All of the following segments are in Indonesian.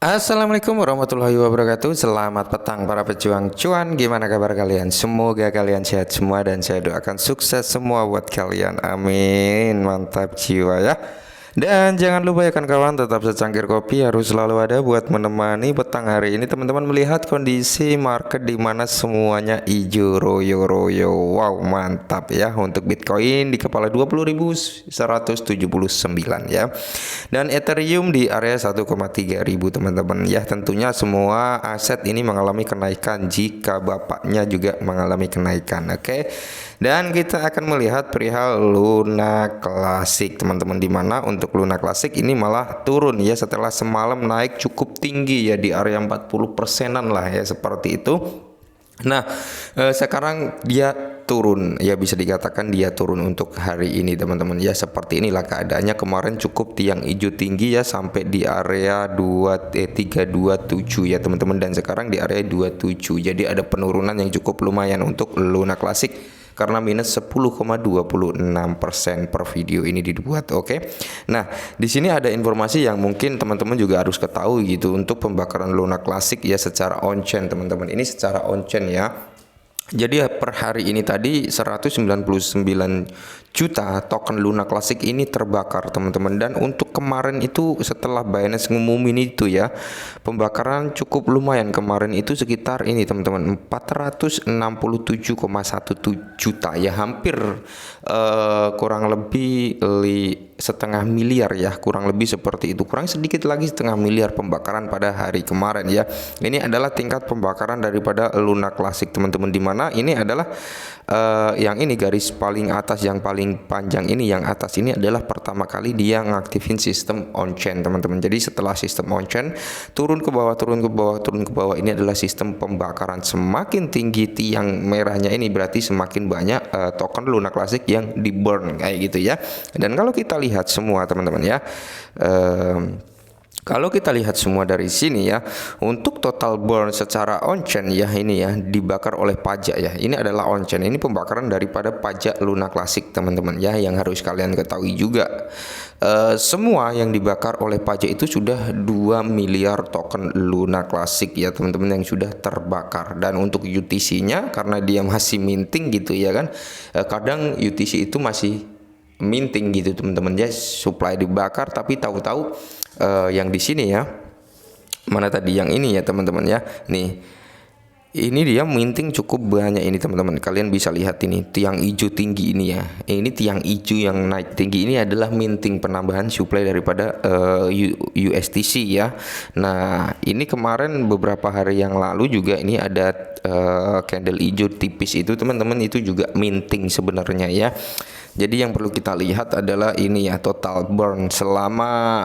Assalamualaikum warahmatullahi wabarakatuh. Selamat petang para pejuang cuan. Gimana kabar kalian? Semoga kalian sehat semua dan saya doakan sukses semua buat kalian. Amin. Mantap jiwa ya. Dan jangan lupa ya kawan, tetap secangkir kopi harus selalu ada buat menemani petang hari ini. Teman-teman melihat kondisi market di mana semuanya hijau royo-royo. Wow, mantap ya untuk Bitcoin di kepala 20.179 ya. Dan Ethereum di area 1,3 ribu teman-teman ya. Tentunya semua aset ini mengalami kenaikan jika bapaknya juga mengalami kenaikan. Oke. Dan kita akan melihat perihal Luna Classic teman-teman, di mana untuk Luna Classic ini malah turun ya setelah semalam naik cukup tinggi ya di area 40%-an lah ya, seperti itu. Nah, sekarang dia turun ya, bisa dikatakan dia turun untuk hari ini teman-teman ya. Seperti inilah keadaannya. Kemarin cukup tiang hijau tinggi ya sampai di area 327 ya teman-teman, dan sekarang di area 27. Jadi ada penurunan yang cukup lumayan untuk Luna Classic karena minus 10,26% per video ini dibuat. Oke. Nah, di sini ada informasi yang mungkin teman-teman juga harus ketahui gitu untuk pembakaran Luna Classic ya secara on-chain teman-teman. Ini secara on-chain ya. Jadi per hari ini tadi 199 juta token Luna Classic ini terbakar teman-teman. Dan untuk kemarin itu setelah Binance ngumumin itu ya, pembakaran cukup lumayan kemarin itu sekitar ini teman-teman, 467,1 juta ya, hampir kurang lebih setengah miliar ya, kurang lebih seperti itu, kurang sedikit lagi setengah miliar pembakaran pada hari kemarin ya. Ini adalah tingkat pembakaran daripada Luna Classic teman-teman, di mana ini adalah yang ini garis paling atas yang paling panjang ini, yang atas ini adalah pertama kali dia ngaktifin sistem on-chain teman-teman. Jadi setelah sistem on-chain turun ke bawah, turun ke bawah, turun ke bawah, ini adalah sistem pembakaran. Semakin tinggi tiang merahnya ini berarti semakin banyak token Luna Classic yang di burn kayak gitu ya. Dan kalau kita lihat semua teman-teman ya, kalau kita lihat semua dari sini ya, untuk total burn secara on-chain ya, ini ya dibakar oleh pajak ya. Ini adalah on-chain, ini pembakaran daripada pajak Luna Classic teman-teman ya, yang harus kalian ketahui juga. Semua yang dibakar oleh pajak itu sudah 2 miliar token Luna Classic ya teman-teman yang sudah terbakar. Dan untuk UTC-nya karena dia masih minting gitu ya kan, kadang UTC itu masih minting gitu teman-teman ya, supply dibakar tapi tahu-tahu yang di sini ya, mana tadi yang ini ya teman-teman ya, nih ini dia minting cukup banyak ini teman-teman. Kalian bisa lihat ini tiang hijau tinggi ini ya, ini tiang hijau yang naik tinggi ini adalah minting penambahan supply daripada USTC ya. Nah ini kemarin beberapa hari yang lalu juga ini ada candle hijau tipis itu teman-teman, itu juga minting sebenarnya ya. Jadi yang perlu kita lihat adalah ini ya, total burn selama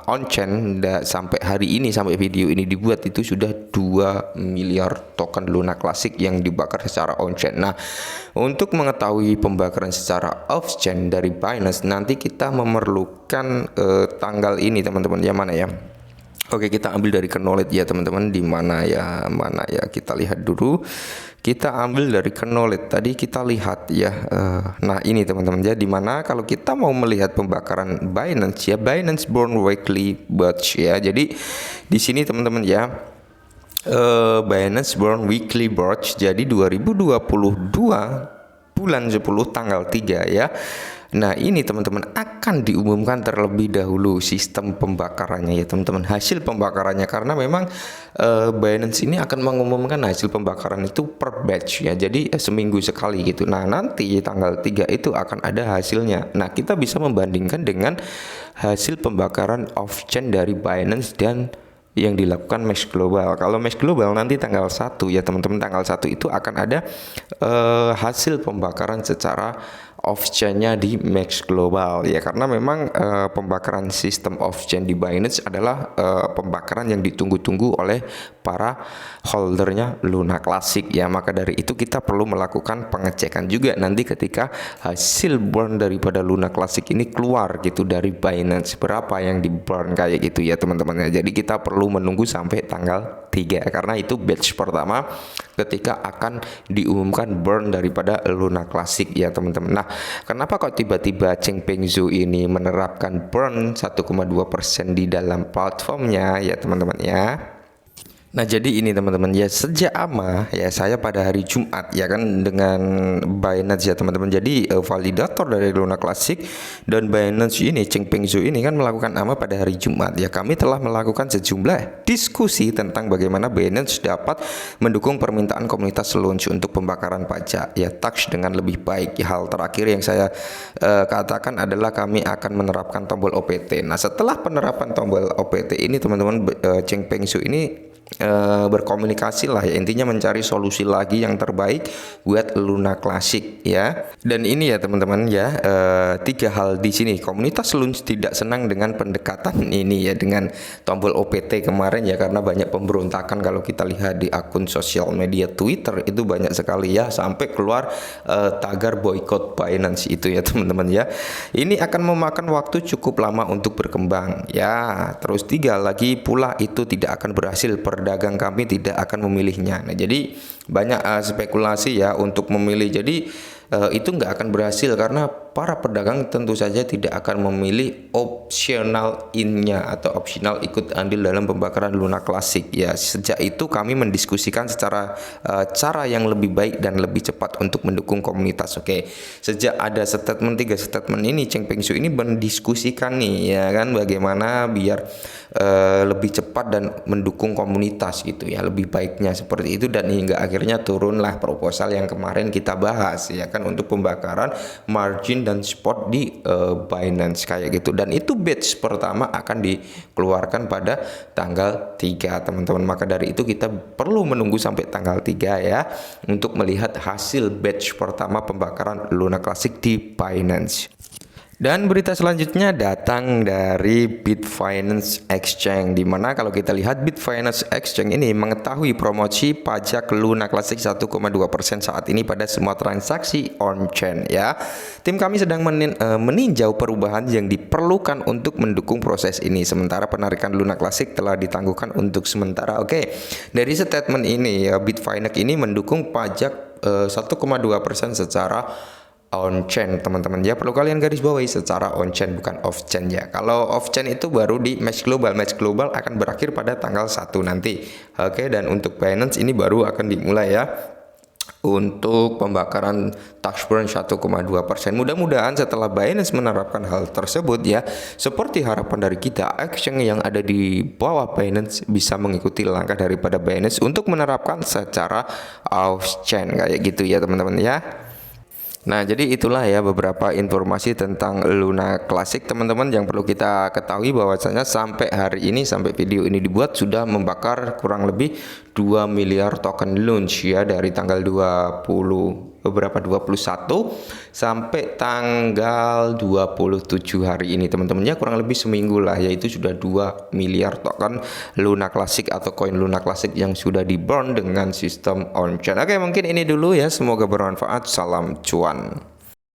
on-chain sampai hari ini, sampai video ini dibuat itu sudah 2 miliar token Luna Classic yang dibakar secara on-chain. Nah, untuk mengetahui pembakaran secara off-chain dari Binance, nanti kita memerlukan tanggal ini teman-teman, yang mana ya? Oke, kita ambil dari Knowledge ya teman-teman, di mana ya, kita lihat dulu. Kita ambil dari Knowledge tadi, kita lihat ya. Nah ini teman-teman ya, di mana kalau kita mau melihat pembakaran Binance ya, Binance Burn Weekly Batch ya. Jadi di sini teman-teman ya, Binance Burn Weekly Batch jadi 2022 bulan 10 tanggal 3 ya. Nah ini teman-teman akan diumumkan terlebih dahulu sistem pembakarannya ya teman-teman, hasil pembakarannya, karena memang Binance ini akan mengumumkan hasil pembakaran itu per batch ya, jadi seminggu sekali gitu. Nah nanti tanggal 3 itu akan ada hasilnya. Nah kita bisa membandingkan dengan hasil pembakaran off-chain dari Binance dan yang dilakukan Max Global. Kalau Max Global nanti tanggal 1 ya teman-teman, tanggal 1 itu akan ada hasil pembakaran secara off-chain-nya di Max Global ya, karena memang pembakaran sistem off-chain di Binance adalah pembakaran yang ditunggu-tunggu oleh para holdernya Luna Classic ya. Maka dari itu kita perlu melakukan pengecekan juga nanti ketika hasil burn daripada Luna Classic ini keluar gitu dari Binance, berapa yang di burn kayak gitu ya teman-teman ya. Jadi kita perlu menunggu sampai tanggal 3 karena itu batch pertama ketika akan diumumkan burn daripada Luna Classic ya teman-teman. Nah, kenapa kok tiba-tiba Changpeng Zhou ini menerapkan burn 1,2% di dalam platformnya ya teman-teman ya? Nah, jadi ini teman-teman ya, sejak ama ya saya pada hari Jumat ya kan dengan Binance ya teman-teman. Jadi validator dari Luna Classic dan Binance ini Changpeng Zhou ini kan melakukan ama pada hari Jumat ya. Kami telah melakukan sejumlah diskusi tentang bagaimana Binance dapat mendukung permintaan komunitas launch untuk pembakaran pajak ya tax dengan lebih baik. Ya, hal terakhir yang saya katakan adalah kami akan menerapkan tombol OPT. Nah, setelah penerapan tombol OPT ini teman-teman, Changpeng Zhou ini berkomunikasi lah ya, intinya mencari solusi lagi yang terbaik buat Luna Classic ya. Dan ini ya teman-teman ya, 3 hal di sini. Komunitas launch tidak senang dengan pendekatan ini ya, dengan tombol OPT kemarin ya, karena banyak pemberontakan. Kalau kita lihat di akun sosial media Twitter itu banyak sekali ya, sampai keluar tagar boykot Binance itu ya teman-teman ya. Ini akan memakan waktu cukup lama untuk berkembang ya. Terus 3 lagi pula, itu tidak akan berhasil, pedagang kami tidak akan memilihnya. Nah, jadi banyak spekulasi ya untuk memilih. Jadi itu nggak akan berhasil karena para pedagang tentu saja tidak akan memilih optional in-nya atau optional ikut andil dalam pembakaran Luna Classic ya. Sejak itu kami mendiskusikan secara cara yang lebih baik dan lebih cepat untuk mendukung komunitas. Oke, sejak ada statement 3 statement ini, Changpeng Zhou ini mendiskusikan nih ya kan, bagaimana biar lebih cepat dan mendukung komunitas gitu ya, lebih baiknya seperti itu. Dan hingga akhirnya turunlah proposal yang kemarin kita bahas ya kan, untuk pembakaran margin dan spot di Binance kayak gitu. Dan itu batch pertama akan dikeluarkan pada tanggal 3 teman-teman. Maka dari itu kita perlu menunggu sampai tanggal 3 ya untuk melihat hasil batch pertama pembakaran Luna Classic di Binance. Dan berita selanjutnya datang dari Bitfinex Exchange, dimana kalau kita lihat Bitfinex Exchange ini mengetahui promosi pajak Luna Classic 1,2% saat ini pada semua transaksi on-chain ya. Tim kami sedang meninjau perubahan yang diperlukan untuk mendukung proses ini, sementara penarikan Luna Classic telah ditangguhkan untuk sementara. Oke, dari statement ini ya, Bitfinex ini mendukung pajak 1,2% secara on-chain teman-teman ya, perlu kalian garis bawahi secara on-chain bukan off-chain ya. Kalau off-chain itu baru di match global akan berakhir pada tanggal 1 nanti. Oke, dan untuk Binance ini baru akan dimulai ya untuk pembakaran tax burn 1,2%. Mudah-mudahan setelah Binance menerapkan hal tersebut ya, seperti harapan dari kita, exchange yang ada di bawah Binance bisa mengikuti langkah daripada Binance untuk menerapkan secara off-chain kayak gitu ya teman-teman ya. Nah, jadi itulah ya beberapa informasi tentang Luna Classic teman-teman yang perlu kita ketahui, bahwasanya sampai hari ini, sampai video ini dibuat, sudah membakar kurang lebih 2 miliar token launch ya, dari tanggal 21 sampai tanggal 27 hari ini teman-teman ya, kurang lebih seminggu lah, yaitu sudah 2 miliar token Luna Classic atau koin Luna Classic yang sudah di burn dengan sistem on-chain. Oke, mungkin ini dulu ya, semoga bermanfaat. Salam cuan.